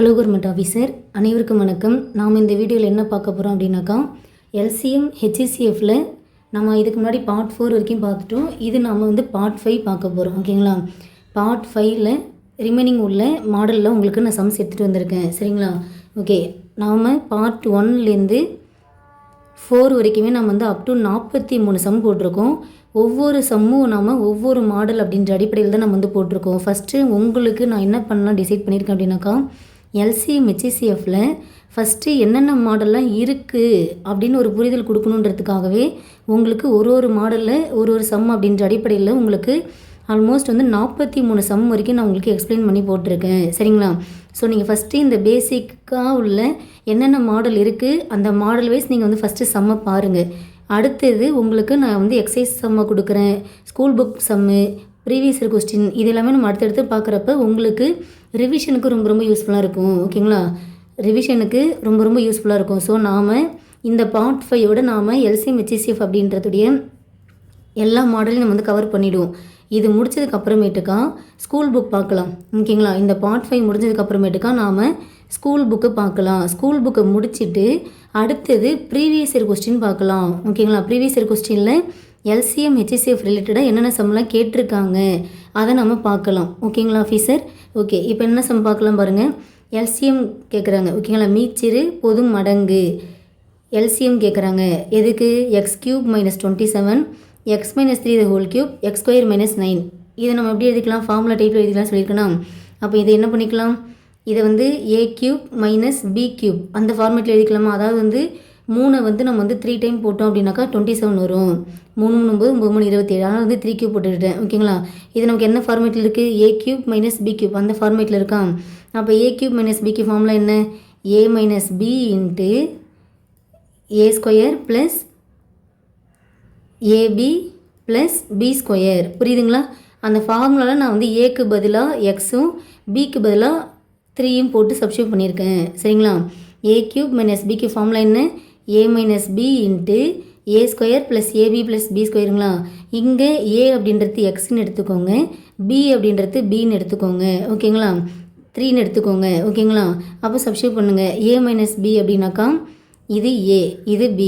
Hello government officer, அனைவருக்கும் வணக்கம். நாம் இந்த வீடியோவில் என்ன பார்க்க போகிறோம் அப்படின்னாக்கா, எல்சிஎம் ஹெச்சிசிஎஃப்பில் நம்ம இதுக்கு முன்னாடி பார்ட் 4 வரைக்கும் பார்த்துட்டோம். இது நம்ம வந்து பார்ட் 5 பார்க்க போகிறோம். ஓகேங்களா? பார்ட் 5ல் ரிமைனிங் உள்ள மாடலில் உங்களுக்கு நான் சம்ஸ் எடுத்துகிட்டு வந்திருக்கேன். சரிங்களா? ஓகே, நாம் பார்ட் 1லேருந்து 4 வரைக்குமே நம்ம வந்து அப் டு 43 சம் போட்டிருக்கோம். ஒவ்வொரு சம்மும் நாம் ஒவ்வொரு மாடல் அப்படின்ற அடிப்படையில் தான் நம்ம வந்து போட்டிருக்கோம். ஃபஸ்ட்டு உங்களுக்கு நான் என்ன பண்ணலாம் டிசைட் பண்ணியிருக்கேன் அப்படின்னாக்கா, எல்சிஎம் ஹெச்சிசிஎஃப்பில் ஃபஸ்ட்டு என்னென்ன மாடல்லாம் இருக்குது அப்படின்னு ஒரு புரிதல் கொடுக்கணுன்றதுக்காகவே உங்களுக்கு ஒரு மாடலில் ஒரு சம் அப்படின்ற அடிப்படையில் உங்களுக்கு ஆல்மோஸ்ட் வந்து 43 சம் வரைக்கும் நான் உங்களுக்கு எக்ஸ்பிளைன் பண்ணி போட்டிருக்கேன். சரிங்களா? ஸோ நீங்கள் ஃபஸ்ட்டு இந்த பேசிக்காக உள்ள என்னென்ன மாடல் இருக்குது அந்த மாடல் வைஸ் நீங்கள் வந்து ஃபஸ்ட்டு சம்மை பாருங்கள். அடுத்தது உங்களுக்கு நான் வந்து எக்ஸசைஸ் சம்மை கொடுக்குறேன், ஸ்கூல் புக் சம்மு, ப்ரீவியஸ் இயர் கொஸ்டின், இது எல்லாமே நம்ம அடுத்தடுத்து பார்க்குறப்ப உங்களுக்கு ரிவிஷனுக்கு ரொம்ப யூஸ்ஃபுல்லாக இருக்கும். ஓகேங்களா? ரிவிஷனுக்கு ரொம்ப யூஸ்ஃபுல்லாக இருக்கும். ஸோ நாம் இந்த பார்ட் 5ஓட நாம் எல்சிஎம் ஹெச்சிசிஎஃப் அப்படின்றதுடைய எல்லா மாடலையும் நம்ம வந்து கவர் பண்ணிவிடுவோம். இது முடிச்சதுக்கு அப்புறமேட்டுக்கா ஸ்கூல் புக் பார்க்கலாம். ஓகேங்களா? இந்த பார்ட் 5 முடிஞ்சதுக்கு அப்புறமேட்டுக்கா நாம் ஸ்கூல் புக்கு பார்க்கலாம். ஸ்கூல் புக்கை முடிச்சுட்டு அடுத்தது ப்ரீவியஸ் இயர் கொஸ்டின் பார்க்கலாம். ஓகேங்களா? ப்ரீவியஸ் இயர் கொஸ்டினில் எல்சிஎம் ஹெச்சிசிஎஃப் ரிலேட்டடாக என்னென்ன சம்லாம் கேட்டிருக்காங்க அதை நம்ம பார்க்கலாம். ஓகேங்களா ஆஃபீஸர்? ஓகே, இப்போ என்ன சம் பார்க்கலாம் பாருங்கள். எல்சிஎம் கேட்குறாங்க. ஓகேங்களா? மீச்சிறு பொது மடங்கு எல்சிஎம் கேட்குறாங்க. எதுக்கு? x³ - 27 x - 3 the whole cube x² - 9. இதை நம்ம எப்படி எழுதிக்கலாம்? ஃபார்முலா டைப்பில் எழுதிக்கலாம் சொல்லியிருக்கணும். அப்போ இதை என்ன பண்ணிக்கலாம்? இதை வந்து a³ - b³ அந்த ஃபார்மேட்டில் எழுதிக்கலாமா? அதாவது வந்து 3 வந்து நம்ம வந்து 3 டைம் போட்டோம் அப்படின்னாக்கா 27 வரும். 3 9 9 27, அதனால் வந்து 3³ போட்டுக்கிட்டேன். ஓகேங்களா? இது நமக்கு என்ன ஃபார்மேட்டில் இருக்குது? a³ - b³ அந்த ஃபார்மேட்டில் இருக்கா? அப்போ a³ - b³ ஃபார்முலா என்ன? a - b × a² + ab + b². புரியுதுங்களா? அந்த ஃபார்முலாவில் நான் வந்து ஏக்கு பதிலாக எக்ஸும் பிக்கு பதிலாக 3யும் போட்டு சப்ஸ்டியூட் பண்ணியிருக்கேன். சரிங்களா? a³ - b³ ஃபார்முலா என்ன? a - b × a² + ab + b²ங்களா? இங்கே a அப்படின்றது எக்ஸ்ன்னு எடுத்துக்கோங்க, b அப்படின்றது பின்னு எடுத்துக்கோங்க. ஓகேங்களா? 3ன்னு எடுத்துக்கோங்க. ஓகேங்களா? அப்போ சப்ஸ்டியூட் பண்ணுங்கள். a - b அப்படின்னாக்கா இது a, இது b,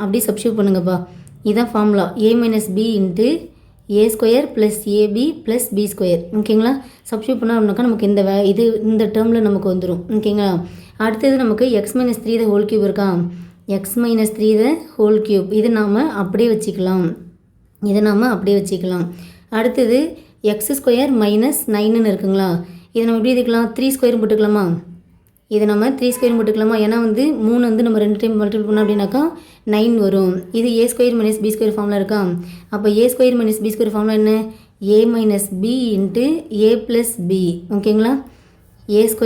அப்படி சப்ஸ்டியூட் பண்ணுங்கப்பா. இதுதான் formula. a - b × a² + ab + b². ஓகேங்களா? சப்ஸ்டியூட் பண்ணோம் அப்படின்னாக்கா நமக்கு இந்த டேர்மில் நமக்கு வந்துடும். ஓகேங்களா? அடுத்தது நமக்கு x - 3 the whole cube இருக்கா? x - 3 the whole cube இது நாம் அப்படியே வச்சுக்கலாம். அடுத்தது x² - 9ன்னு இருக்குங்களா? இதை நம்ம எப்படி எழுதிக்கலாம்? 3² போட்டுக்கலாமா? இதை நம்ம 3² போட்டுக்கலாமா? ஏன்னா வந்து 3 வந்து நம்ம 2 டைம் மல்டிபிள் பண்ணோம் அப்படின்னாக்கா 9 வரும். இது a² - b² ஃபார்முலா இருக்கா? அப்போ a² - b² ஃபார்முலா என்ன? a - b × a + b. ஓகேங்களா? a² -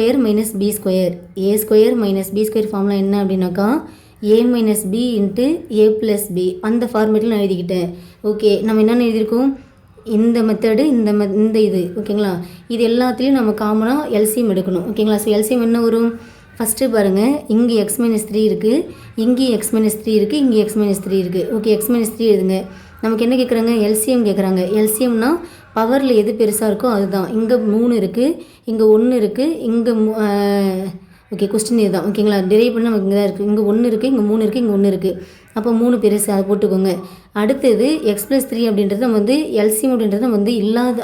b². a² - b² formula என்ன அப்படின்னாக்கா a - b × a + b அந்த ஃபார்மேட்டில் நான் எழுதிக்கிட்டேன். ஓகே, நம்ம என்னென்ன எழுதியிருக்கோம்? இந்த மெத்தடு, இந்த இது. ஓகேங்களா? இது எல்லாத்துலேயும் நம்ம காமனாக எல்சிஎம் எடுக்கணும். ஓகேங்களா? ஸோ எல்சிஎம் என்ன வரும்? ஃபஸ்ட்டு பாருங்கள், இங்கே x - 3 இருக்குது, இங்கேயும் x - 3 இருக்குது, இங்கே x - 3 இருக்குது. ஓகே, x - 3 எழுதுங்க. நமக்கு என்ன கேட்குறாங்க? எல்சிஎம் கேட்குறாங்க. எல்சிஎம்னா பவரில் எது பெருசாக இருக்கோ அதுதான். இங்கே 3 இருக்குது, இங்கே 1 இருக்குது, இங்கே ஓகே, கொஸ்டின் இதுதான். ஓகேங்களா? டிரைவ் பண்ண நமக்கு இங்கே தான் இருக்குது. இங்கே 1 இருக்குது, இங்கே 3 இருக்குது, இங்கே 1 இருக்குது. அப்போ 3 பெருசு, அதை போட்டுக்கோங்க. அடுத்தது x + 3 அப்படின்றது நம்ம வந்து எல்சிஎம் அப்படின்றது நம்ம வந்து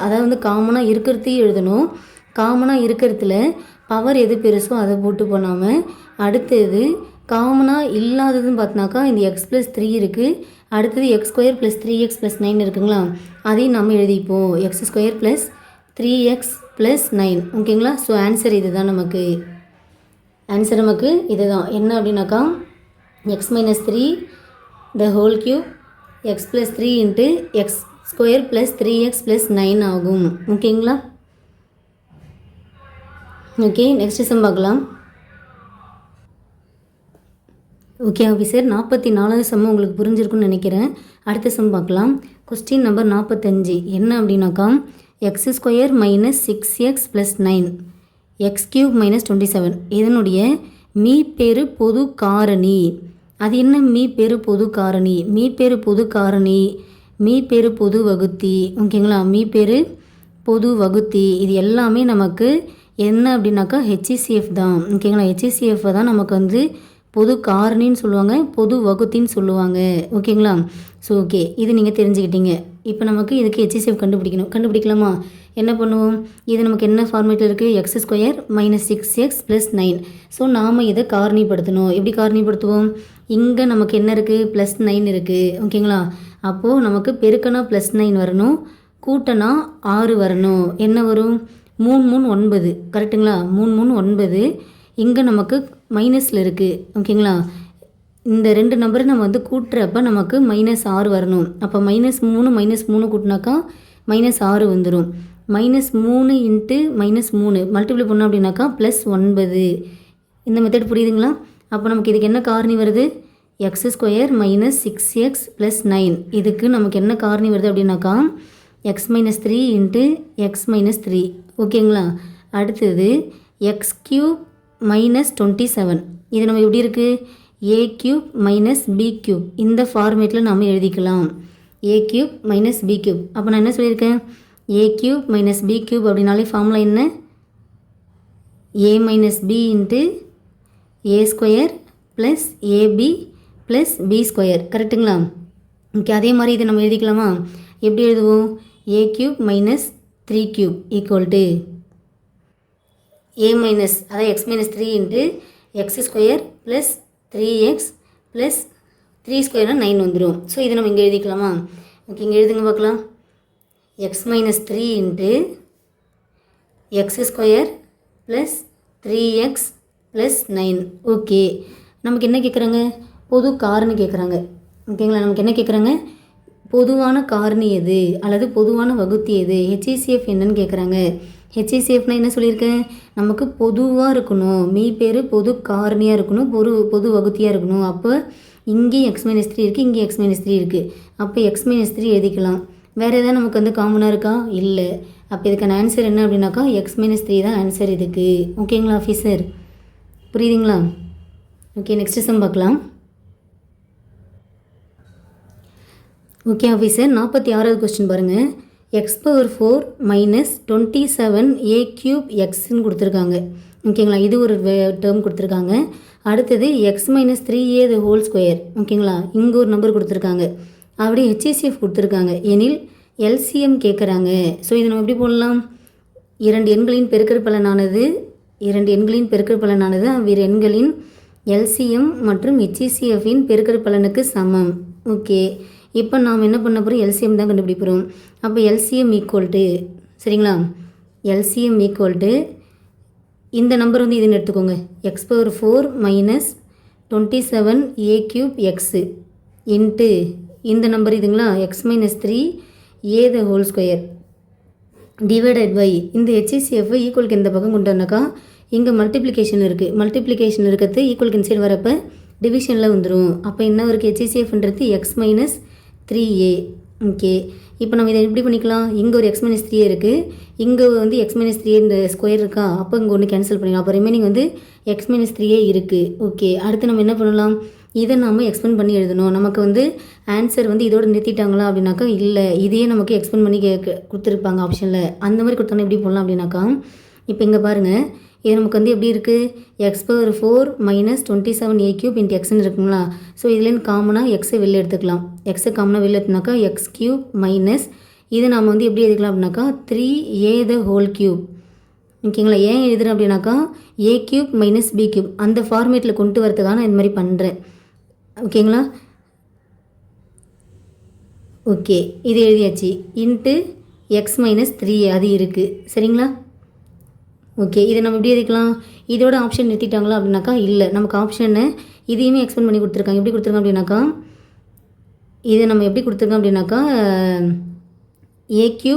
அதாவது வந்து காமனாக இருக்கிறதையும் எழுதணும். காமனாக இருக்கிறதுல பவர் எது பெருசோ அதை போட்டு போனாமல், அடுத்தது காமனாக இல்லாததுன்னு பார்த்தினாக்கா இந்த x + 3 இருக்குது. அடுத்தது x² + 3x + 9 இருக்குங்களா? அதையும் நம்ம எழுதிப்போம். x² + 3x + 9. ஓகேங்களா? ஸோ ஆன்சர் இது தான் நமக்கு. இதுதான் என்ன அப்படின்னாக்கா x - 3 the whole cube x + 3 × x² + 3x + 9 ஆகும். ஓகேங்களா? ஓகே, நெக்ஸ்ட் சம் பார்க்கலாம். ஓகே ஆஃபீஸர், 44வது சம் உங்களுக்கு புரிஞ்சிருக்குன்னு நினைக்கிறேன். அடுத்த சம் பார்க்கலாம். கொஸ்டின் நம்பர் 45 என்ன அப்படின்னாக்கா x² - 6x + 9 x³ - 27 இதனுடைய மீப்பெரு பொது காரணி. அது என்ன மீப்பெரு பொது காரணி? மீப்பெரு பொது வகுத்தி. ஓகேங்களா? மீப்பெரு பொது வகுத்தி இது எல்லாமே நமக்கு என்ன அப்படின்னாக்கா ஹெச்சிசிஎஃப் தான். ஓகேங்களா? ஹெச்சிசிஎஃப்பை தான் நமக்கு வந்து பொது காரணின்னு சொல்லுவாங்க, பொது வகுத்தின்னு சொல்லுவாங்க. ஓகேங்களா? ஸோ ஓகே, இது நீங்கள் தெரிஞ்சுக்கிட்டீங்க. இப்போ நமக்கு இதுக்கு ஹெச்சிசிஎஃப் கண்டுபிடிக்கணும். கண்டுபிடிக்கலாமா? என்ன பண்ணுவோம்? இது நமக்கு என்ன ஃபார்மேட்டில் இருக்குது? x² - 6x + 9. ஸோ நாம் இதை காரணிப்படுத்தணும். எப்படி காரணிப்படுத்துவோம்? இங்கே நமக்கு என்ன இருக்குது? +9 இருக்குது. ஓகேங்களா? அப்போது நமக்கு பெருக்கனா +9 வரணும், கூட்டனா 6 வரணும். என்ன வரும்? 3 3 9. கரெக்டுங்களா? 3 3 9. இங்கே நமக்கு மைனஸில் இருக்குது. ஓகேங்களா? இந்த 2 நம்பரை நம்ம வந்து கூட்டுறப்ப நமக்கு -6 வரணும். அப்போ -3 -3 கூட்டினாக்கா -6 வந்துடும். -3 × -3 மல்டிப்ளை பண்ணோம் அப்படின்னாக்கா +9. இந்த மெத்தட் புரியுதுங்களா? அப்போ நமக்கு இதுக்கு என்ன காரணி வருது? x² - 6x + 9. இதுக்கு நமக்கு என்ன காரணி வருது அப்படின்னாக்கா x - 3 × x - 3. ஓகேங்களா? அடுத்தது x³ - 27. இது நம்ம எப்படி இருக்குது? a³ - b³ இந்த ஃபார்மேட்டில் நாம் எழுதிக்கலாம். a³ - b³. அப்போ நான் என்ன சொல்லியிருக்கேன்? a³ - b³ அப்படின்னாலே ஃபார்முலா என்ன? a - b × a² + ab + b². கரெக்டுங்களா? ஓகே, அதே மாதிரி இதை நம்ம எழுதிக்கலாமா? எப்படி எழுதுவோம்? a³ - 3³ = அதாவது x - 3 × x² + 3x + 3² 9 வந்துடும். ஸோ இதை நம்ம இங்கே எழுதிக்கலாமா? ஓகே, இங்கே எழுதுங்க பார்க்கலாம். x - 3 × x² + 3x + 9. ஓகே, நமக்கு என்ன கேட்குறாங்க? பொது காரணி கேட்குறாங்க. ஓகேங்களா? நமக்கு என்ன கேட்குறாங்க? பொதுவான காரணி எது அல்லது பொதுவான வகுத்தி எது? ஹெச்சிசிஎஃப் என்னன்னு கேட்குறாங்க. ஹெச்சிசிஎஃப்னா என்ன சொல்லியிருக்கேன்? நமக்கு பொதுவாக இருக்கணும், மீப்பேர் பொது காரணியாக இருக்கணும், பொது வகுத்தியாக இருக்கணும். அப்போ இங்கே x - 3 இருக்குது, இங்கே x - 3 இருக்குது. அப்போ x - 3 எழுதிக்கலாம். வேறு எதாவது நமக்கு வந்து காமனாக இருக்கா? இல்லை. அப்போ இதுக்கான ஆன்சர் என்ன அப்படின்னாக்கா x - 3 தான் ஆன்சர் இதுக்கு. ஓகேங்களா ஆஃபீஸர்? புரியுதுங்களா? ஓகே, நெக்ஸ்ட் சம் பார்க்கலாம். ஓகே ஆஃபீஸர், 46வது கொஸ்டின் பாருங்கள். x⁴ - 27a³ கொடுத்துருக்காங்க. ஓகேங்களா? இது ஒரு டேர்ம் கொடுத்துருக்காங்க. அடுத்தது x - 3a². ஓகேங்களா? இங்கே ஒரு நம்பர் கொடுத்துருக்காங்க. அப்படியே ஹெச்சிசிஎஃப் கொடுத்துருக்காங்க. எனில் எல்சிஎம் கேட்குறாங்க. ஸோ இதை நம்ம எப்படி போடலாம்? இரண்டு எண்களின் பெருக்கற்பலனானது அவ்விரு எண்களின் எல்சிஎம் மற்றும் ஹெச்சிசிஎஃப்பின் பெருக்கற்பலனுக்கு சமம். ஓகே, இப்போ நாம் என்ன பண்ண போகிறோம்? எல்சிஎம் தான் கண்டுபிடிப்போம். அப்போ எல்சிஎம் ஈக்குவல்ட்டு, சரிங்களா? எல்சிஎம் ஈக்குவல்ட்டு இந்த நம்பர் வந்து இதுன்னு எடுத்துக்கோங்க. x⁴ - 27a³ இன்ட்டு இந்த நம்பர் இதுங்களா, x - 3a² டிவைடட் பை இந்த ஹெச்சிசிஎஃப் ஈக்குவலுக்கு இந்த பக்கம் கொண்டு வந்தாக்கா இங்கே மல்டிப்ளிகேஷன் இருக்குது. மல்டிப்ளிகேஷன் இருக்கிறது ஈக்குவலுக்கு இன்சைடு வரப்போ டிவிஷனில் வந்துடும். அப்போ என்ன இருக்குது? ஹெச்சிசிஎஃப்ன்றது x - 3a. ஓகே, இப்போ நம்ம இதை எப்படி பண்ணிக்கலாம்? இங்கே ஒரு x - 3a இருக்குது, இங்கே வந்து x - 3a² இருக்கா? அப்போ இங்கே ஒன்று கேன்சல் பண்ணிக்கலாம். அப்போ ரிமைனிங் வந்து x - 3a இருக்குது. ஓகே, அடுத்து நம்ம என்ன பண்ணலாம்? இதை நம்ம எக்ஸ்பெண்ட் பண்ணி எழுதணும். நமக்கு வந்து ஆன்சர் வந்து இதோடு நிறுத்திட்டாங்களா அப்படின்னாக்கா இல்லை, இதையே நமக்கு எக்ஸ்பெண்ட் பண்ணி கொடுத்துருப்பாங்க ஆப்ஷனில். அந்த மாதிரி கொடுத்தாலும் எப்படி போடலாம் அப்படின்னாக்கா, இப்போ இங்கே பாருங்கள், இது நமக்கு வந்து எப்படி இருக்குது? x⁴ - 27a³ × xன்னு இருக்குங்களா? ஸோ இதுலேருந்து காமனாக எக்ஸை வெளில எடுத்துக்கலாம். எக்ஸை காமனாக வெளில எடுத்துனாக்கா x³ மைனஸ் இதை நம்ம வந்து எப்படி எழுதிக்கலாம் அப்படின்னாக்கா 3a². ஓகேங்களா? ஏன் எழுதுகிறேன் அப்படின்னாக்கா a³ - b³ அந்த ஃபார்மேட்டில் கொண்டு வரதுக்காக நான் இந்த மாதிரி பண்ணுறேன். ஓகேங்களா? ஓகே, இது எழுதியாச்சு. இன்ட்டு x - 3a அது இருக்குது, சரிங்களா? ஓகே, இதை நம்ம எப்படி எழுதிக்கலாம்? இதோட ஆப்ஷன் நிறுத்திட்டாங்களா அப்படின்னாக்கா இல்லை, நமக்கு ஆப்ஷனை இதையுமே எக்ஸ்பெண்ட் பண்ணி கொடுத்துருக்காங்க. எப்படி கொடுத்துருக்காங்க அப்படின்னாக்கா இதை நம்ம எப்படி கொடுத்துருக்கோம் அப்படின்னாக்கா a³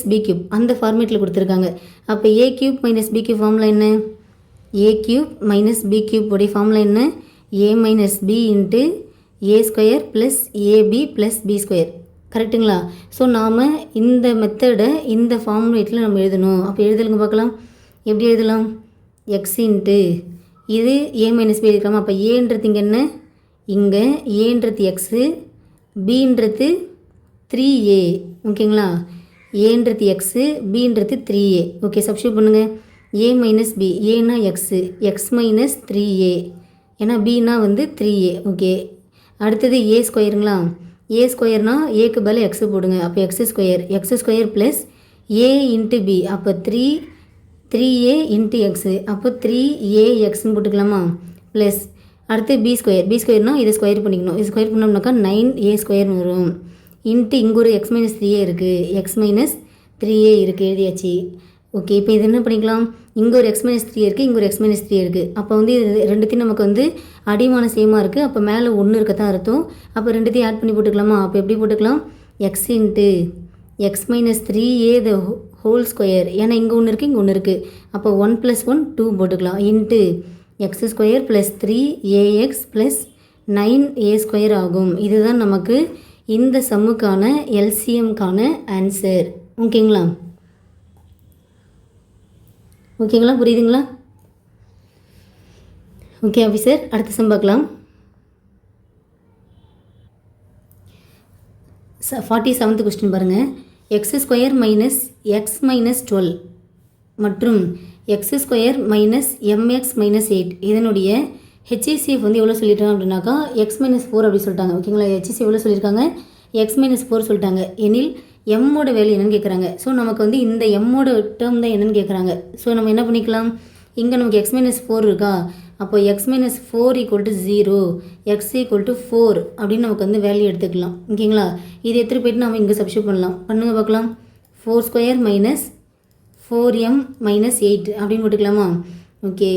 - b³ அந்த ஃபார்மேட்டில் கொடுத்துருக்காங்க. அப்போ a³ - b³ ஃபார்முலா என்ன? a³ - b³ உடைய ஃபார்முலா என்ன? a - b × a² + ab + b². கரெக்டுங்களா? ஸோ நாம் இந்த மெத்தடை இந்த ஃபார்மேட்டில் நம்ம எழுதணும். அப்போ எழுதலுங்க பார்க்கலாம். எப்படி எழுதலாம்? எக்ஸ் இன்ட்டு இது a - b எழுதிக்கலாமா? அப்போ ஏன்றது இங்கே என்ன? இங்கே ஏன்றது எக்ஸு, பின்றது 3a. ஓகேங்களா? ஏன்றது எக்ஸு, பின்றது 3a. ஓகே, சப்ஸ்டியூட் பண்ணுங்கள். ஏ மைனஸ் பி, ஏனா எக்ஸு, எக்ஸ் மைனஸ் 3a, ஏன்னா பின்னா வந்து 3a. ஓகே, அடுத்தது ஏ ஸ்கொயருங்களா, ஏ ஸ்கொயர்னா ஏக்கு பதில் எக்ஸு போடுங்க, அப்போ X square plus A into B, அப்போ 3a இன்ட்டு எக்ஸு, அப்போ 3axன்னு போட்டுக்கலாமா, ப்ளஸ் அடுத்து பி ஸ்கொயர்னால் இதை ஸ்கொயர் பண்ணிக்கணும், இது ஸ்கொயர் பண்ணோம்னாக்கா 9a ஸ்கொயர்னு வரும், இன்ட்டு இங்கே ஒரு எக்ஸ் மைனஸ் 3a இருக்குது, எக்ஸ் மைனஸ் 3a இருக்குது, எழுதியாச்சு. ஓகே, இப்போ இது என்ன பண்ணிக்கலாம், இங்கே ஒரு எக்ஸ் மைனஸ் 3 இருக்குது, இங்கே ஒரு எக்ஸ் மைனஸ் 3 இருக்குது, அப்போ வந்து இது ரெண்டுத்தையும் நமக்கு வந்து அடிமான சேமாக இருக்குது, அப்போ மேலே 1 இருக்கத்தான் அர்த்தம், அப்போ ரெண்டுத்தையும் ஆட் பண்ணி போட்டுக்கலாமா, அப்போ எப்படி போட்டுக்கலாம், X into X minus 3a the whole square, ஏன்னா இங்கே ஒன்று இருக்குது, இங்கே ஒன்று இருக்குது, அப்போ 1 + 1 2 போட்டுக்கலாம், into X square plus 3ax plus 9a square ஆகும். இதுதான் நமக்கு இந்த சம்முக்கான எல்சிஎம்கான ஆன்சர். ஓகேங்களா, புரியுதுங்களா? ஓகே ஆஃபீஸர், அடுத்த சம் பார்க்கலாம். 47th கொஸ்டின் பாருங்கள். X square minus X minus 12 மற்றும் X square minus MX minus 8 இதனுடைய ஹெச்சிசிஎஃப் வந்து எவ்வளோ சொல்லிட்டாங்க அப்படின்னாக்கா எக்ஸ் மைனஸ் 4 அப்படி சொல்லிட்டாங்க. ஓகேங்களா, ஹெச்சிசி எவ்வளோ சொல்லியிருக்காங்க, எக்ஸ் மைனஸ் 4 சொல்லிட்டாங்க. எனில் எம்மோட வேல்யூ என்னென்னு கேட்குறாங்க. ஸோ நமக்கு வந்து இந்த எம்மோட டேர்ம் தான் என்னென்னு கேட்குறாங்க. ஸோ நம்ம என்ன பண்ணிக்கலாம், இங்கே நமக்கு எக்ஸ் மைனஸ் 4 இருக்கா, அப்போ எக்ஸ் மைனஸ் 4 = 0, எக்ஸ் = 4 அப்படின்னு நமக்கு வந்து வேல்யூ எடுத்துக்கலாம். ஓகேங்களா, இது எடுத்துகிட்டு போய்ட்டு நம்ம இங்கே சப்ஸ்டியூட் பண்ணலாம். பண்ணுங்க பார்க்கலாம். 4² மைனஸ் 4m மைனஸ் 8 அப்படின்னு போட்டுக்கலாமா. ஓகே,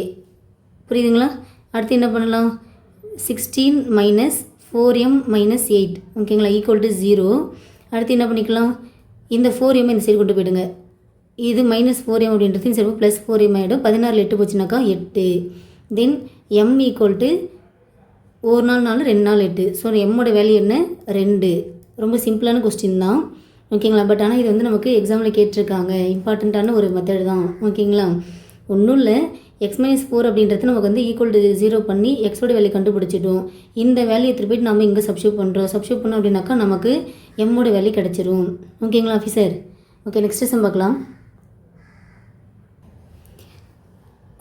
புரியுதுங்களா? அடுத்து என்ன பண்ணலாம், 16 மைனஸ் 4m மைனஸ் 8 ஓகேங்களா =0. அடுத்து என்ன பண்ணிக்கலாம், இந்த 4m இந்த சைடு கொண்டு போயிடுங்க, இது மைனஸ் 4m அப்படின்றது இந்த சைடு ப்ளஸ் 4m ஆகிடும். 16 8 போச்சுனாக்கா 8. தென் m = 1 நாள் 4 2 நாள் 8. ஸோ எம்மோட வேல்யூ என்ன, 2. ரொம்ப சிம்பிளான கொஸ்டின் தான். ஓகேங்களா, பட் ஆனால் இது வந்து நமக்கு எக்ஸாமில் கேட்டிருக்காங்க, இம்பார்ட்டண்ட்டான ஒரு மெத்தட் தான். ஓகேங்களா, ஒன்றும் இல்லை, எக்ஸ் மைனஸ் 4 அப்படின்றது நமக்கு வந்து =0 பண்ணி எக்ஸோட வேல்யூ கண்டுபிடிச்சிட்டோம். இந்த வேல்யூ எடுத்துகிட்டு போய்ட்டு நம்ம இங்கே சப்ஸ்டியூட் பண்ணோம் அப்படின்னாக்கா நமக்கு எம்மோட வேல்யூ கிடச்சிரும். ஓகேங்களா ஆஃபீஸர்? ஓகே, நெக்ஸ்ட் சம் பார்க்கலாம்.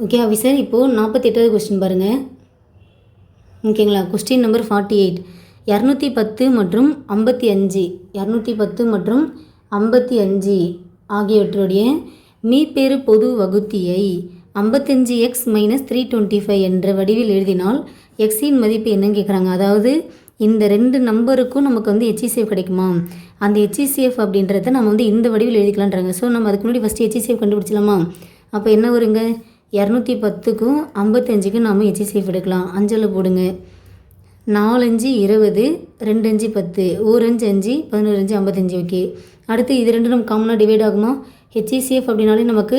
ஓகே ஆஃபீஸர், இப்போது 48வது கொஸ்டின் பாருங்கள். ஓகேங்களா, கொஸ்டின் நம்பர் 48. 210 மற்றும் 55 210 மற்றும் 55 ஆகியவற்றுடைய மீப்பெரு பொது வகுத்தியை 55x மைனஸ் 325 என்ற வடிவில் எழுதினால் எக்ஸின் மதிப்பு என்னன்னு கேட்குறாங்க. அதாவது இந்த ரெண்டு நம்பருக்கும் நமக்கு வந்து ஹெச்சிசிஎஃப் கிடைக்குமா, அந்த ஹெச்சிசிஎஃப் அப்படின்றத நம்ம வந்து இந்த வடிவில் எழுதிக்கலான்றாங்க. ஸோ நம்ம அதுக்கு முன்னாடி ஃபஸ்ட்டு ஹெச்சிசிஎஃப் கண்டுபிடிச்சலாமா. அப்போ என்ன வருங்க, 210க்கும் 55க்கும் நாம் ஹெச்சிசிஎஃப் எடுக்கலாம். 5 போடுங்க, 4 5 20, 2 5 10, 1 5 5, 11 5 55. ஓகே, அடுத்து இது ரெண்டு நம்ம காமனாக டிவைட் ஆகுமா. ஹெச்சிசிஎஃப் அப்படின்னாலே நமக்கு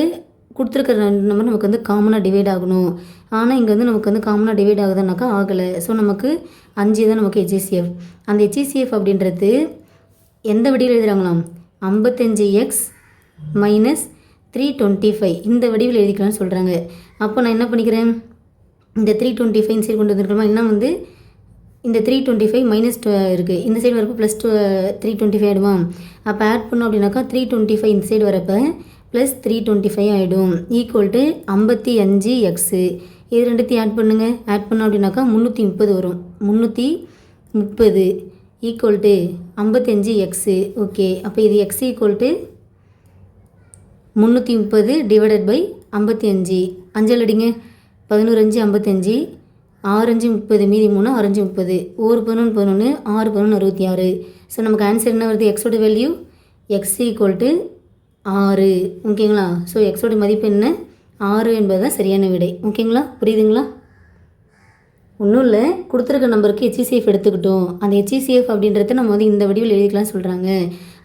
கொடுத்துருக்கிற ரெண்டு நம்பர் நமக்கு வந்து காமனாக டிவைட் ஆகணும். ஆனால் இங்கே வந்து நமக்கு வந்து காமனாக டிவைட் ஆகுதுனாக்கா ஆகலை. ஸோ நமக்கு 5 தான் நமக்கு ஹெச்சிசிஎஃப். அந்த ஹெச்சிசிஎஃப் அப்படின்றது எந்த வடிவில் எழுதுகிறாங்களாம், 55x மைனஸ் 325 இந்த வடிவில் எழுதிக்கலாம்னு சொல்கிறாங்க. அப்போ நான் என்ன பண்ணிக்கிறேன், இந்த 325 சைடு கொண்டு வந்துருக்கோமா, என்ன வந்து இந்த 325 மைனஸ் இருக்குது, இந்த சைடு வரப்போ ப்ளஸ் 325 ஆகிடுமா. அப்போ ஆட் பண்ணோம் அப்படின்னாக்கா 325 இந்த சைடு வரப்போ ப்ளஸ் 325 ஆகிடும் = 55x. இது ரெண்டுத்தையும் ஆட் பண்ணுங்கள். ஆட் பண்ணோம் அப்படின்னாக்கா 330 வரும். 330 = 55x. ஓகே, அப்போ இது x = 330 டிவைடட் பை 55. 5 அடிங்க, 11 5 55, 6 5 30, மீதி 3 6 5 30, 1 11 11, 6 11 66. ஸோ நமக்கு ஆன்சர் என்ன வருது, எக்ஸோட வேல்யூ x = 6. ஓகேங்களா, ஸோ எக்ஸோட மதிப்பு என்ன, 6 என்பது தான் சரியான விடை. ஓகேங்களா, புரியுதுங்களா? ஒன்றும் இல்லை, கொடுத்துருக்க நம்பருக்கு ஹெச்சிசிஎஃப் எடுத்துக்கிட்டோம். அந்த ஹெச்சிசிஎஃப் அப்படின்றத நம்ம வந்து இந்த வடிவில் எழுதிக்கலாம்னு சொல்கிறாங்க.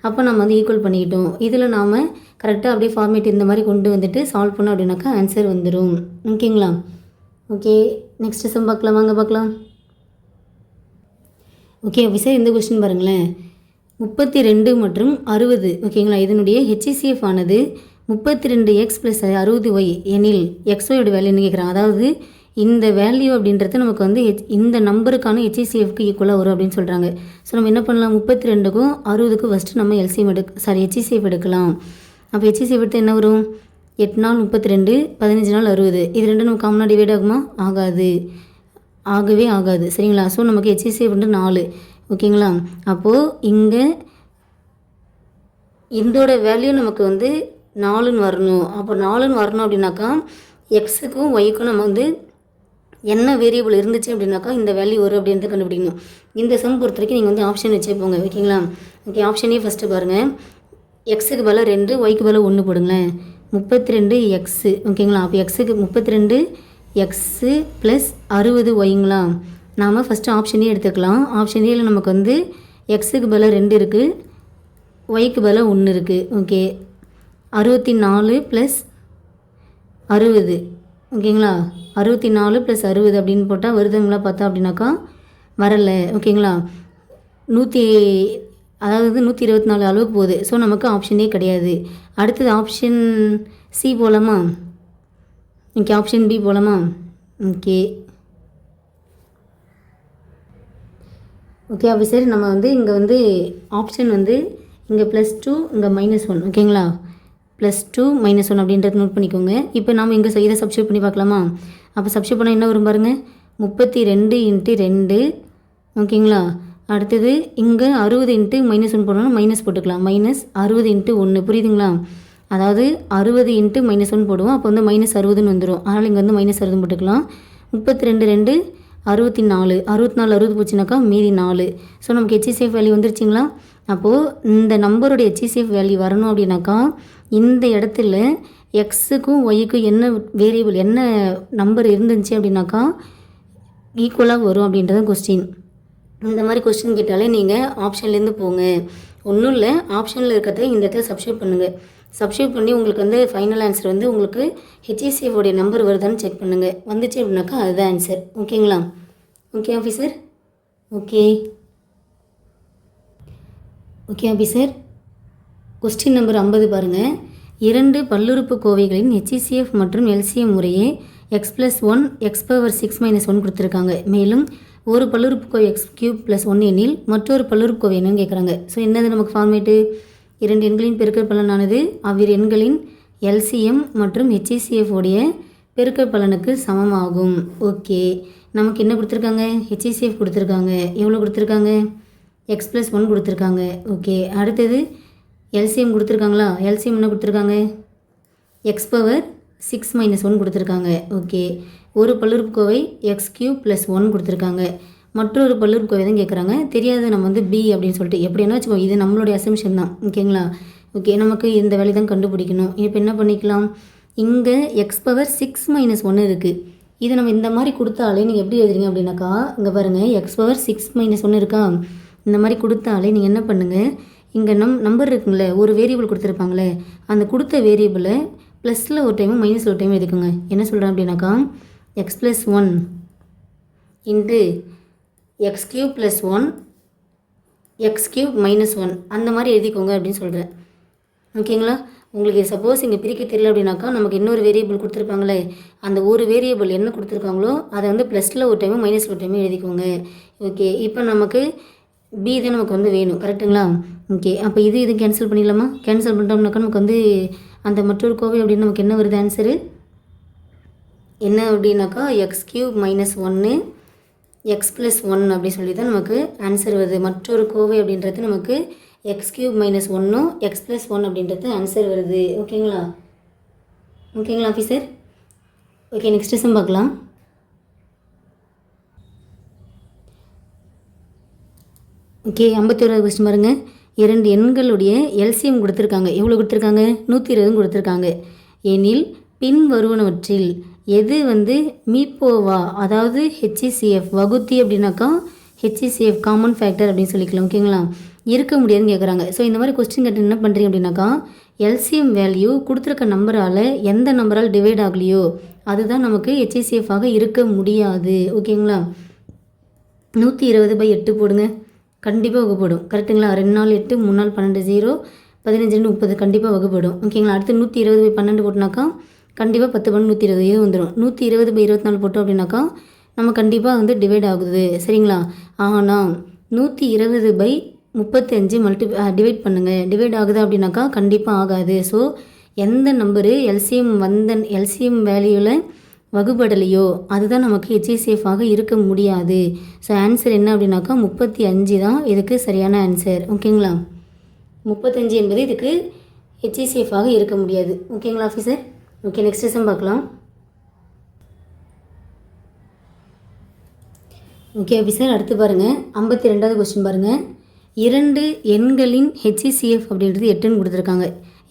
அப்போ நம்ம வந்து ஈக்குவல் பண்ணிக்கிட்டோம். இதில் நாம் கரெக்டாக அப்படியே ஃபார்மேட் இந்த மாதிரி கொண்டு வந்துட்டு சால்வ் பண்ணோம் அப்படின்னாக்கா ஆன்சர் வந்துடும். ஓகேங்களா? ஓகே, நெக்ஸ்ட் சம் பார்க்கலாம், வாங்க பார்க்கலாம். ஓகே ஆஃபீஸர், இந்த கொஸ்டின் பாருங்களேன். 32 மற்றும் 60 ஓகேங்களா, இதனுடைய ஹெச்சிசிஎஃப் ஆனது 32x + 60y எனில் எக்ஸோட வேல்யூ என்ன கேட்குறாங்க. அதாவது இந்த வேல்யூ அப்படின்றது நமக்கு வந்து இந்த நம்பருக்கான ஹெச்சிசிஎஃப்க்கு ஈக்குவலாக வரும் அப்படின்னு சொல்கிறாங்க. ஸோ நம்ம என்ன பண்ணலாம், 32க்கும் 60க்கும் ஃபஸ்ட்டு நம்ம ஹெச்சிசிஎஃப் எடுக்கலாம். அப்போ ஹெச்சிசிஎஃப் எடுத்து என்ன வரும், 8 நாள் 32, 15 நாள் 60. இது ரெண்டும் நம்ம காமனாக டிவைட் ஆகுமா? ஆகாது, ஆகவே ஆகாது. சரிங்களா? ஸோ நமக்கு HCF வந்து 4. ஓகேங்களா? அப்போது இங்கே இதோட வேல்யூ நமக்கு வந்து 4ன்னு வரணும். அப்போ 4ன்னு வரணும் அப்படின்னாக்கா எக்ஸுக்கும் ஒய்க்கும் நம்ம வந்து என்ன வேரியபிள் இருந்துச்சு அப்படின்னாக்கா இந்த வேல்யூ வரும் அப்படின்றத கண்டுபிடிக்கணும். இந்த சம் பொறுத்த வரைக்கும் நீங்கள் வந்து ஆப்ஷன் வச்சே போங்க. ஓகேங்களா? ஓகே, ஆப்ஷனே ஃபஸ்ட்டு பாருங்கள். எக்ஸுக்கு பதிலாக 2, ஒய்க்கு பதிலாக 1 போடுங்களேன். 32 எக்ஸு. ஓகேங்களா? அப்போ எக்ஸுக்கு 32 எக்ஸு ப்ளஸ் 60 ஒய்ங்களா? நாம் ஃபஸ்ட்டு ஆப்ஷனே எடுத்துக்கலாம். ஆப்ஷன் ஏல நமக்கு வந்து எக்ஸுக்கு பதிலாக 2 இருக்குது, ஒய்க்கு பதிலாக 1 இருக்குது. Okay, 64 plus 60. ஓகேங்களா? 64 ப்ளஸ் 60 அப்படின்னு போட்டால் வருதுங்களா பார்த்தா அப்படின்னாக்கா வரலை. ஓகேங்களா? 124 அளவுக்கு போகுது. ஸோ நமக்கு ஆப்ஷனே கிடையாது. அடுத்தது ஆப்ஷன் சி போகலாமா? ஓகே, ஆப்ஷன் பி போகலாமா? ஓகே ஓகே ஆஃபீஸர், நம்ம வந்து இங்கே வந்து ஆப்ஷன் வந்து இங்கே +2 இங்கே -1. ஓகேங்களா? +2 -1 அப்படின்றது நோட் பண்ணிக்கோங்க. இப்போ நாம் இங்கே இதை சப்ஸ்டியூட் பண்ணி பார்க்கலாமா? அப்போ சப்ஸ்டியூட் பண்ணால் என்ன வரும் பாருங்கள். 32 × 2. ஓகேங்களா? அடுத்தது இங்கே 60 × -1 போடணும், மைனஸ் போட்டுக்கலாம். -60 × 1. புரியுதுங்களா? அதாவது 60 × -1 போடுவோம். அப்போ வந்து -60ன்னு வந்துடும். அதனால் இங்கே வந்து -60 போட்டுக்கலாம். 32 2 64. 64 60 போச்சுனாக்கா மீதி 4. ஸோ நமக்கு HCF வேல்யூ வந்துருச்சிங்களா? அப்போது இந்த நம்பருடைய HCF வேல்யூ வரணும் அப்படின்னாக்கா இந்த இடத்துல எக்ஸுக்கும் ஒய்க்கும் என்ன வேரியபிள் என்ன நம்பர் இருந்துச்சு அப்படின்னாக்கா ஈக்குவலாக வரும் அப்படின்றத கொஸ்டின். இந்த மாதிரி கொஸ்டின் கேட்டாலே நீங்கள் ஆப்ஷன்லேருந்து போங்க. ஒன்றும் இல்லை, ஆப்ஷனில் இருக்கிறத இந்த இடத்துல சப்ஸ்டியூட் பண்ணுங்கள். சப்ஸ்டியூட் பண்ணி உங்களுக்கு வந்து ஃபைனல் ஆன்சர் வந்து உங்களுக்கு HCF உடைய நம்பர் வருதான்னு செக் பண்ணுங்கள். வந்துச்சு அப்படின்னாக்கா அதுதான் ஆன்சர். ஓகேங்களா? Okay officer. Okay okay officer, question number 50 பாருங்கள். 2 பல்லுறுப்புக்கோவைகளின் HCF மற்றும் LCM முறையே x+1 x⁻6 - 1 கொடுத்துருக்காங்க. மேலும் ஒரு பல்லுறுப்புக்கோவை x³ + 1 எனில் மற்றொரு பல்லுறுப்புக்கோவை என்னன்னு கேட்குறாங்க. ஸோ என்னது நமக்கு ஃபார்மேட்டு? 2 எண்களின் பெருக்கல் பலனானது அவ்விரு எண்களின் LCM மற்றும் HCF உடைய பெருக்கல் பலனுக்கு சமமாகும். ஓகே, நமக்கு என்ன கொடுத்துருக்காங்க? HCF கொடுத்துருக்காங்க. எவ்வளோ கொடுத்துருக்காங்க? x+1 கொடுத்துருக்காங்க. ஓகே, அடுத்தது LCM கொடுத்துருக்காங்களா? LCM என்ன கொடுத்துருக்காங்க? x⁻6 - 1 கொடுத்துருக்காங்க. ஓகே, ஒரு பல்லுறுப்புக்கோவை x³ + 1 கொடுத்துருக்காங்க. மற்றொரு பல்லுறுப்புக்கோவை தான் கேட்குறாங்க. தெரியாது நம்ம வந்து B அப்படின்னு சொல்லிட்டு எப்படின்னா வச்சுக்கோங்க, இது நம்மளுடைய அசம்ஷன் தான். ஓகேங்களா? ஓகே, நமக்கு இந்த வேலை தான் கண்டுபிடிக்கணும். இப்போ என்ன பண்ணிக்கலாம்? இங்கே x⁻6 - 1 இருக்குது. இதை நம்ம இந்த மாதிரி கொடுத்தாலே நீங்கள் எப்படி எழுதுறீங்க அப்படின்னாக்கா இங்கே பாருங்கள், x⁻6 - 1 இருக்கா? இந்த மாதிரி கொடுத்தாலே நீங்கள் என்ன பண்ணுங்கள், இங்கே நம்பர் இருக்குங்களே, ஒரு வேரியபிள் கொடுத்துருப்பாங்களே, அந்த கொடுத்த வேரியபிளை ப்ளஸில் ஒரு டைமும் மைனஸில் ஒரு டைமும் எழுதிக்கோங்க. என்ன சொல்கிறேன் அப்படின்னாக்கா x+1 × x³ + 1 x³ - 1 அந்த மாதிரி எழுதிக்கோங்க அப்படின்னு சொல்கிறேன். ஓகேங்களா? உங்களுக்கு சப்போஸ் இங்கே பிரிக்க தெரியல அப்படின்னாக்கா நமக்கு இன்னொரு வேரியபிள் கொடுத்துருப்பாங்களே, அந்த ஒரு வேரியபிள் என்ன கொடுத்துருக்காங்களோ அதை வந்து ப்ளஸில் ஒரு டைமும் மைனஸில் ஒரு டைமும் எழுதிக்கோங்க. ஓகே, இப்போ நமக்கு B தான் நமக்கு வந்து வேணும். கரெக்டுங்களா? ஓகே, அப்போ இது கேன்சல் பண்ணிடலாமா? கேன்சல் பண்ணிட்டோம்னாக்கா நமக்கு வந்து அந்த மற்றொரு கோவை அப்படின்னு நமக்கு என்ன வருது ஆன்சரு? என்ன அப்படின்னாக்கா x³ - 1 x+1 அப்படி சொல்லி தான் நமக்கு ஆன்சர் வருது. மற்றொரு கோவை அப்படின்றது நமக்கு x³ - 1 x+1 அப்படின்றது ஆன்சர் வருது. ஓகேங்களா? ஓகேங்களா ஆஃபீஸர்? ஓகே, நெக்ஸ்ட் சம் பார்க்கலாம். ஓகே, 51வது கொஸ்டின் பாருங்கள். 2 எண்களுடைய LCM கொடுத்துருக்காங்க. எவ்வளோ கொடுத்துருக்காங்க? 120 கொடுத்துருக்காங்க. எனில் பின் வருவனவற்றில் எது வந்து மீப்போவா, அதாவது HCF வகுத்தி அப்படின்னாக்கா HCF காமன் ஃபேக்டர் அப்படின்னு சொல்லிக்கலாம். ஓகேங்களா? இருக்க முடியாதுன்னு கேட்குறாங்க. ஸோ இந்த மாதிரி கொஸ்டின் கேட்டு என்ன பண்ணுறீங்க அப்படின்னாக்கா LCM வேல்யூ கொடுத்துருக்க நம்பரால் எந்த நம்பரால் டிவைட் ஆகலையோ அதுதான் நமக்கு HCF ஆக இருக்க முடியாது. ஓகேங்களா? 120/8 போடுங்க, கண்டிப்பாக வகுப்படும். கரெக்டுங்களா? 2 நாள் 8, 3 நாள் 12, 0 15 2 30 கண்டிப்பாக வகுப்படும். ஓகேங்களா? அடுத்து 120/12 போட்டோம்னாக்கா கண்டிப்பாக 10 பண்ணு 120 இது வந்துடும். 120/24 போட்டோம் அப்படின்னாக்கா நம்ம கண்டிப்பாக வந்து டிவைட் ஆகுது. சரிங்களா? ஆனால் 120/35 டிவைட் பண்ணுங்கள். டிவைட் ஆகுது அப்படின்னாக்கா கண்டிப்பாக ஆகாது. ஸோ எந்த நம்பரு எல்சிஎம் வேல்யூவில் வகுபடலையோ அதுதான் நமக்கு ஹெச்சிசிஎஃபாக இருக்க முடியாது. ஸோ ஆன்சர் என்ன அப்படின்னாக்கா 35 தான் இதுக்கு சரியான ஆன்சர். ஓகேங்களா, 35 என்பது இதுக்கு ஹெச்சிசிஎஃபாக இருக்க முடியாது. ஓகேங்களா ஆஃபீஸர்? ஓகே, நெக்ஸ்ட் சம் பார்க்கலாம். ஓகே ஆஃபீஸர், அடுத்து பாருங்கள் 52வது கொஸ்டின் பாருங்கள். 2 எண்களின் ஹெச்சிசிஎஃப் அப்படின்றது 8ன்னு கொடுத்துருக்காங்க.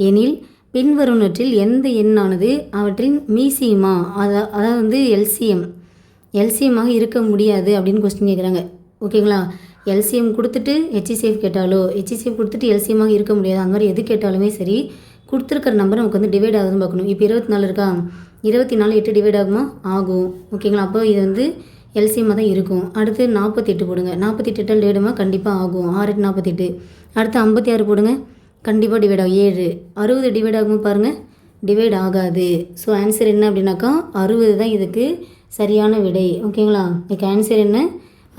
எனில் பின்வருவனற்றில் எந்த எண்ணானது அவற்றின் மீசியமா அதாவது எல்சிஎம்மாக இருக்க முடியாது அப்படின்னு கொஸ்டின் கேட்குறாங்க. ஓகேங்களா, எல்சிஎம் கொடுத்துட்டு ஹெச்சிசிஎஃப் கேட்டாலோ ஹெச்சிசிஎஃப் கொடுத்துட்டு எல்சிஎம்மாக இருக்க முடியாது. அந்த மாதிரி எது கேட்டாலுமே சரி கொடுத்துருக்கிற நம்பர் நமக்கு வந்து டிவைட் ஆகுதுன்னு பார்க்கணும். இப்போ 24 இருக்கா, 24 8 டிவைட் ஆகுமா? ஆகும். ஓகேங்களா, அப்போ இது வந்து எல்சிஎம்மாக தான் இருக்கும். அடுத்து 48 போடுங்க. 48 8 டிவைடுமா? கண்டிப்பாக ஆகும். 6 8 48. அடுத்து 56 போடுங்க. கண்டிப்பாக டிவைட் ஆகும். 7 60 டிவைட் ஆகும் பாருங்கள், டிவைட் ஆகாது. ஸோ ஆன்சர் என்ன அப்படின்னாக்கா 60 தான் இதுக்கு சரியான விடை. ஓகேங்களா, இதுக்கு ஆன்சர் என்ன?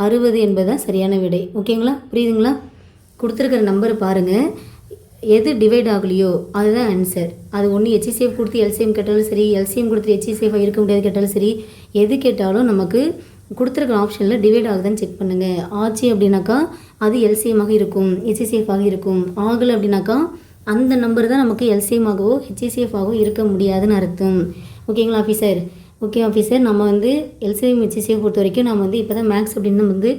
60 என்பது தான் சரியான விடை. ஓகேங்களா, புரியுதுங்களா? கொடுத்துருக்கிற நம்பர் பாருங்கள், எது டிவைட் ஆகலையோ அதுதான் ஆன்சர். அது ஒன்று ஹெச்சிசிஎஃப் கொடுத்து எல்சிஎம் கேட்டாலும் சரி, எல்சிஎம் கொடுத்து ஹெச்சிசிஎஃபாக இருக்க முடியாது கேட்டாலும் சரி, எது கேட்டாலும் நமக்கு கொடுத்துருக்க ஆப்ஷனில் டிவைட் ஆகுதுன்னு செக் பண்ணுங்கள். ஆச்சு அப்படின்னாக்கா அது எல்சிஎம்மாக இருக்கும், ஹெச்சிசிஎஃபாக இருக்கும். ஆகலை அப்படின்னாக்கா அந்த நம்பர் தான் நமக்கு எல்சிஎம்மாகவோ ஹெச்சிசிஎஃபாகவோ இருக்க முடியாதுன்னு அர்த்தம். ஓகேங்களா ஆஃபீஸர்? ஓகே ஆஃபீஸர், நம்ம வந்து எல்சிஎம் ஹெச்சிசிஎஃப் பொறுத்த வரைக்கும் நம்ம வந்து இப்போ தான் மேக்ஸ் அப்படின்னு நம்ம வந்து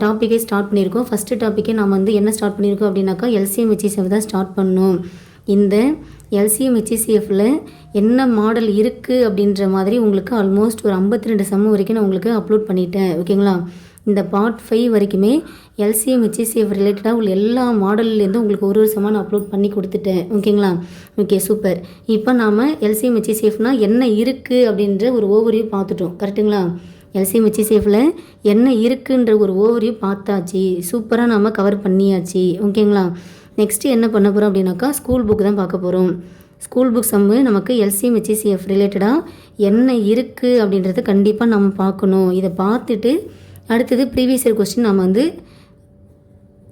டாப்பிக்கே ஸ்டார்ட் பண்ணியிருக்கோம். ஃபஸ்ட்டு டாப்பிக்கே நம்ம வந்து என்ன ஸ்டார்ட் பண்ணியிருக்கோம் அப்படின்னாக்கா எல்சிஎம் ஹெச்சிசிஎஃப் தான் ஸ்டார்ட் பண்ணோம். இந்த எல்சிஎம் ஹெச்சிசிஎஃப்பில் என்ன மாடல் இருக்குது அப்படின்ற மாதிரி உங்களுக்கு ஆல்மோஸ்ட் ஒரு 52 சம் வரைக்கும் நான் உங்களுக்கு அப்லோட் பண்ணிட்டேன். ஓகேங்களா, இந்த பார்ட் 5 வரைக்குமே எல்சிஎம் ஹெச்சிசிஎஃப் ரிலேட்டடாக உள்ள எல்லா மாடல்லேருந்தும் உங்களுக்கு ஒரு சம்மாக நான் அப்லோட் பண்ணி கொடுத்துட்டேன். ஓகேங்களா, ஓகே சூப்பர். இப்போ நாம் எல்சிஎம் ஹெச்சிசிஎஃப்னால் என்ன இருக்குது அப்படின்ற ஒரு ஓவர்வியூ பார்த்துட்டோம். கரெக்டுங்களா? எல்சிஎம் ஹெச்சிசிஎஃப்பில் என்ன இருக்குன்ற ஒரு ஓவர்வியூ பார்த்தாச்சு. சூப்பராக நாம் கவர் பண்ணியாச்சு. ஓகேங்களா, நெக்ஸ்ட்டு என்ன பண்ண போகிறோம் அப்படின்னாக்கா ஸ்கூல் புக் தான் பார்க்க போகிறோம். ஸ்கூல் புக் சம்மு நமக்கு எல்சிஎம் ஹெச்சிசிஎஃப் ரிலேட்டடாக என்ன இருக்குது அப்படின்றத கண்டிப்பாக நம்ம பார்க்கணும். இதை பார்த்துட்டு அடுத்தது ப்ரீவியஸ் இயர் கொஸ்டின் நம்ம வந்து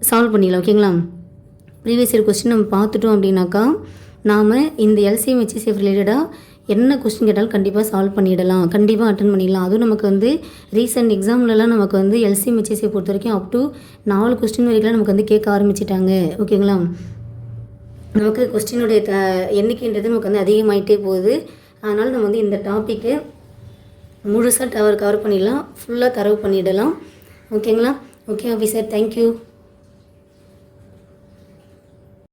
சால்வ் பண்ணிடலாம். ஓகேங்களா, ப்ரீவியஸ் இயர் கொஸ்டின் நம்ம பார்த்துட்டோம் அப்படின்னாக்கா நாம் இந்த எல்சிஎம் ஹெச்சிசிஎஃப் ரிலேட்டடாக என்ன கொஸ்டின் கேட்டாலும் கண்டிப்பாக சால்வ் பண்ணிடலாம், கண்டிப்பாக அட்டன் பண்ணிடலாம். அதுவும் நமக்கு வந்து ரீசெண்ட் எக்ஸாம்லலாம் நமக்கு வந்து எல்சிஎம் ஹெச்சிசிஎஃப் பொறுத்த வரைக்கும் அப் டு 4 கொஸ்டின் வரைக்கும் நமக்கு வந்து கேட்க ஆரம்பிச்சிட்டாங்க. ஓகேங்களா, நமக்கு கொஸ்டினுடைய எண்ணிக்கைன்றது நமக்கு வந்து அதிகமாகிட்டே போகுது. அதனால் நம்ம வந்து இந்த டாப்பிக்கு முழுசாக கவர் பண்ணிடலாம், ஃபுல்லாக தரவு பண்ணிடலாம். ஓகேங்களா? Okay officer, thank you.